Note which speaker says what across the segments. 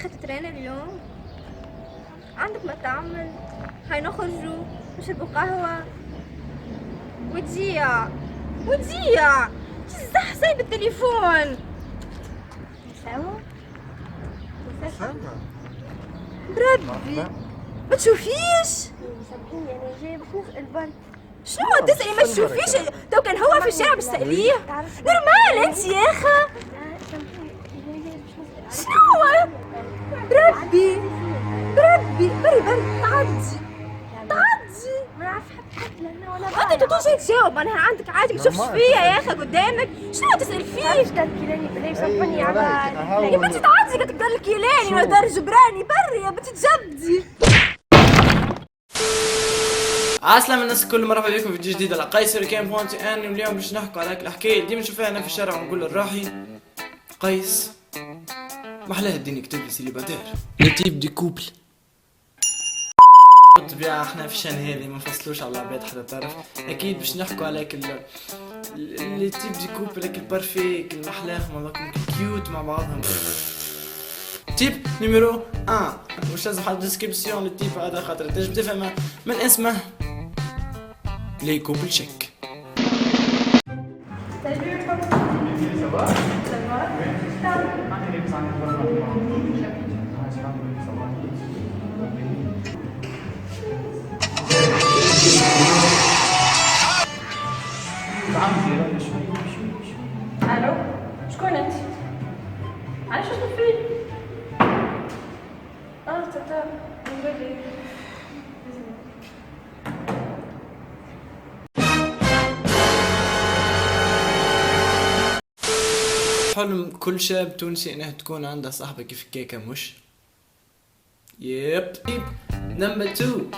Speaker 1: اخي تترين اليوم؟ عندك ما تعمل؟ هاي نخرجوا نشربوا قهوة. وديع وديع تزح سايب التليفون. سوا بربي ما تشوفيش؟
Speaker 2: سامحيني انا جايه بس نسال برك.
Speaker 1: شنو تسألي ما تشوفيش؟ تو كان هو في الشارع بتسأليه؟ نورمال انت يا اخا.
Speaker 2: سامحيني انا جايه بس نسال.
Speaker 1: شنو؟ بربي بري تعدي
Speaker 2: ما نعرف حتى لانه ولا
Speaker 1: انت تقولش تجاوب. انا عندك عادي ما تشوفش فيا يا اخي قدامك. شنو تسأل فيه؟
Speaker 2: عارف تذكرني بالله سامحني يا عباد.
Speaker 1: يا بنتي تعدي قالت قال لك يلاني ولا دار جبراني بري يا بنتي تجبدي.
Speaker 3: عسلامة الناس الكل، مرحبا بكم في فيديو جديد على قيصر كام بوينت ان. واليوم باش نحكوا على الحكايه اللي ديما نشوفها انا في الشارع ونقول لروحي قيس محلاه الدين يكتب لي سيليباتير لي تيب دي كوبل. بالطبيعة احنا في الشان هذه ما نفصلوش على العباد حتى تعرف. اكيد باش نحكوا على لي تيب دي كوبل، لك البارفي المحلاهم هذاكم كيوت مع بعضهم. تيب نيميرو 1 مش لازم حد ديسكريبسيون للتيب هذا خاطر تنجم تفهم من اسمه لي كوبل شيك.
Speaker 4: الو شكون انت؟ علاش تطفي؟ تتا نقولي
Speaker 3: حلم كل شاب تونسي انه تكون عنده صاحبه كيف كيكه مش؟ يب. تيب نمبر 2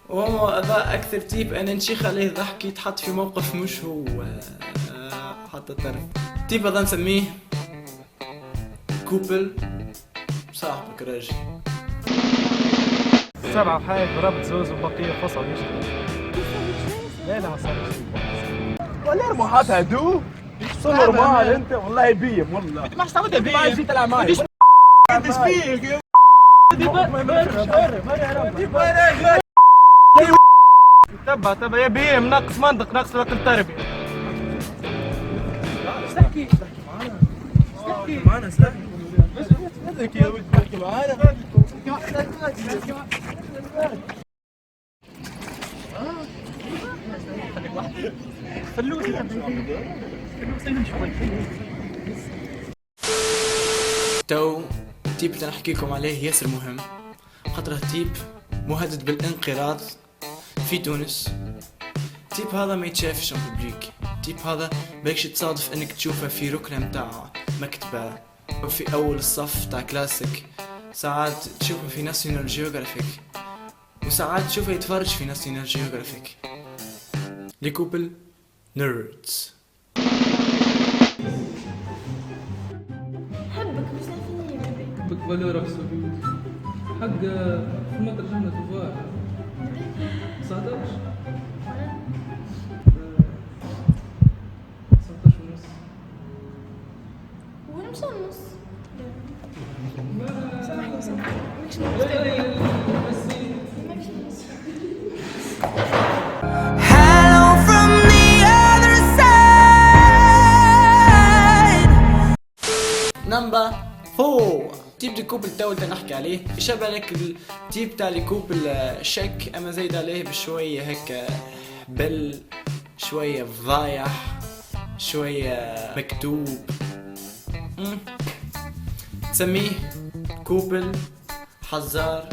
Speaker 3: وهو هذا اكثر تيب انا نشيخ عليه ضحك يتحط في موقف مش هو حتى تعرف. تيب هذا نسميه كوبل صاحبك راجل.
Speaker 5: 7 حايد ضربت زوز وبقية فصل يشتغل. لا ما صارش
Speaker 6: ولا رمحات هدو صور مال انت والله بيم والله
Speaker 5: ما استعملت بيه
Speaker 6: ما جيت العب معي
Speaker 5: ايش فيك تبع يا بيم ناقص منطق ناقص لك التربية. احكي معانا احكي يا ولد احكي معانا.
Speaker 3: تو تيب اللي نحكيكم عليه ياسر مهم خاطر تيب مهدد بالانقراض في تونس. تيب هذا ما يتشافش ببليك. تيب هذا باكش تصادف انك تشوفه في ركنه متاع مكتبه او في اول الصف تاع كلاسيك. ساعات تشوفه في ناسيونال جيوغرافيك وساعات تشوفه يتفرج في ناسيونال جيوغرافيك. لي كوبل نيردز.
Speaker 4: حبك مش عارفين يا بيبي.
Speaker 7: بك فالورة بسوي حق في مطر جنة تفاح 19 ونص.
Speaker 4: وانا مش نص.
Speaker 3: نمبر 4 تيب دي كوبل تو اللي نحكي عليه يشبه لك التيب تاع لي كوبل شك اما زايد عليه بشويه هيك بل شويه فضايح شويه مكتوب. تسميه كوبل حزار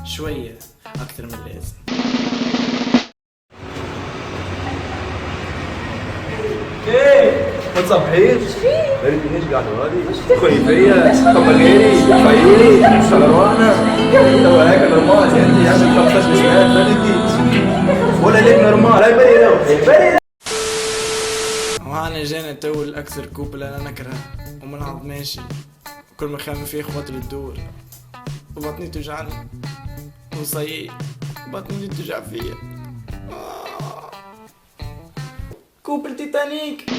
Speaker 3: شويه اكثر من اللازم.
Speaker 6: ما تصبحيش بريد ليش قاعدة هذه خليفية طبقيني فايوني سلوانا تو هيك نورمال انت عندك 15 سنة بديتي ولا ليك نورمال هاي بري لو
Speaker 3: وهنا جانا تو الاكثر كوبل انا نكره ومنعض ماشي كل ما خامن فيه خواطر الدور وبطني توجعني وصيي بطني توجع فيا. كوبل تيتانيك.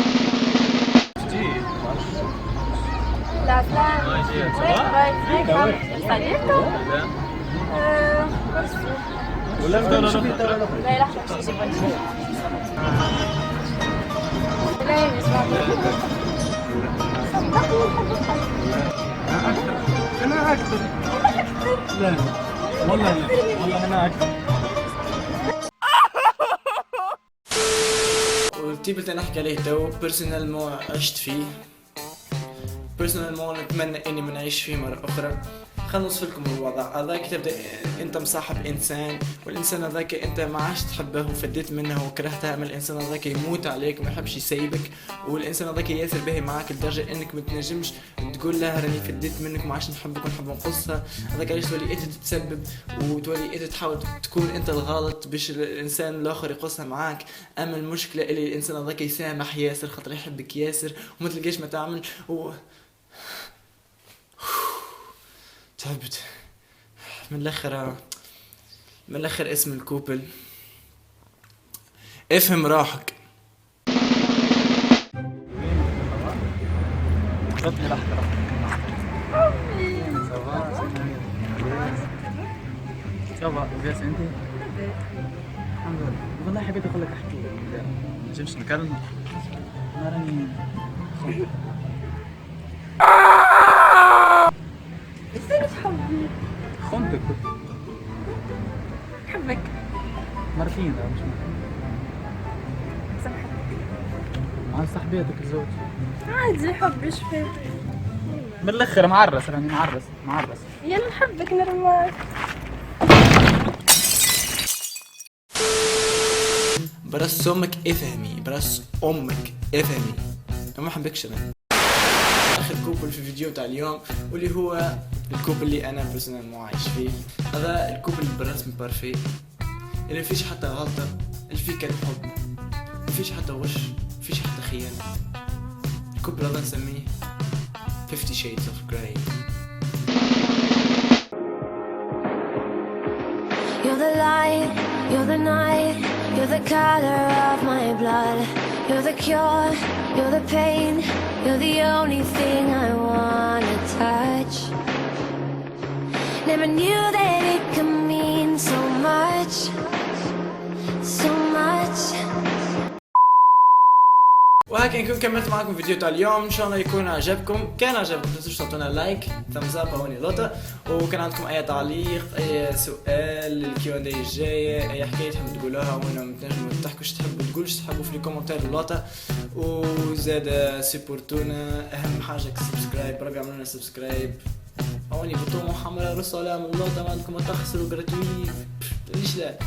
Speaker 2: لا فلان
Speaker 5: ولا
Speaker 2: لا يلحق شيء
Speaker 5: انا اكثر. لا والله انا اكثر.
Speaker 3: والتيب اللي نحكي عليه تو بيرسونال مو عشت فيه، بيرسونال مو نتمنى اني ما نعيش فيه مرة اخرى. خلنا نوصف لكم الوضع هذاك. تبدا انت مصاحب انسان، والانسان هذاك انت ما عادش تحبه وفديت منه وكرهته، اما الانسان هذاك يموت عليك وما يحبش يسيبك، والانسان هذاك ياسر باهي معاك لدرجه انك ما تنجمش تقول له راني فديت منك وما عادش نحبك ونحب نقصها. هذاك علاش تولي انت تتسبب وتولي انت تحاول تكون انت الغلط باش الانسان الاخر يقصها معاك. اما المشكله اللي الانسان هذاك يسامح ياسر خاطر يحبك ياسر وما تلقاش ما تعمل تعبت. من الاخر اسم الكوبل افهم روحك.
Speaker 5: صافا بس انت الحمد لله. والله حبيت اقول لك احكي لك ما نجمش نكلم. انا راني
Speaker 2: ازاي تحبني؟
Speaker 5: خنتك
Speaker 2: حبك
Speaker 5: مرتين مش
Speaker 2: سامحك
Speaker 5: مع صاحبيتك الزوج.
Speaker 2: عادي حب ايش فيه؟
Speaker 5: من الاخر معرس راني معرس.
Speaker 2: يلا نحبك نرماك.
Speaker 3: براس امك افهمي، براس امك افهمي، انا ما حبكش. انا اخر كوبل في الفيديو تاع اليوم واللي هو الكوبل اللي انا بيرسونال مو عايش فيه. هذا الكوبل بالرسم بارفي اللي فيش حتى غلطه، اللي فيه كان حب، ما فيش حتى غش، ما فيش حتى خيانه. الكوبل هذا نسميه 50 Shades of Grey.
Speaker 8: You're the light, you're the night, you're the color of my blood. You're the cure, you're the pain, you're the only thing I wanna touch. Never knew that it could mean so much, so much.
Speaker 3: وهكذا نكون كملت معكم فيديو تاع اليوم. ان شاء الله يكون عجبكم. كان عجبكم تنسوش تعطونا لايك، ثامز اب هوني لوطه. وكان عندكم اي تعليق، اي سؤال الكيو ان دي الجايه، اي حكايه تحبوا تقولوها وانا تنجموا تحكوا تحبوا في لي كومنتير اللوطه. وزاد سيبورتونا، اهم حاجه سبسكرايب، بربي عملوا لنا سبسكرايب. هوني بطومه حمراء رسالة من اللوطه، ما عندكم ما تخسروا جراتويت ليش لا.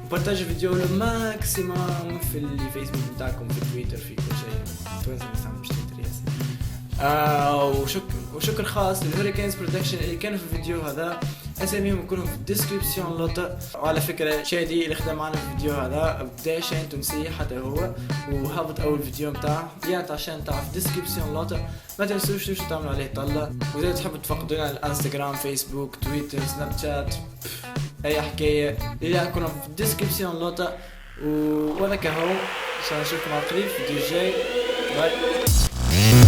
Speaker 3: وبارتاج الفيديو للماكسيموم في الفيسبوك بتاعكم، في تويتر، في كل شيء. تويتر مش تويتر ياسر. وشكر خاص للهوريكانز برودكشن اللي كانوا في الفيديو هذا. اساميهم يكونوا في الديسكريبسيون لوطه. وعلى فكره شادي اللي خدم معنا في الفيديو هذا بداشين تونسي حتى هو، وهبط اول فيديو نتاعه يا عشان تعرف الديسكريبسيون لوطه. ما تنسوش تعملوا عليه طله. واذا تحبوا تفقدونا على الانستغرام، فيسبوك، تويتر، سناب شات، اي حكايه اللي راكم في الديسكريبسيون لوطه. وهذا كهو ان شاء الله نشوفكم على قريب في الفيديو الجاي. باي.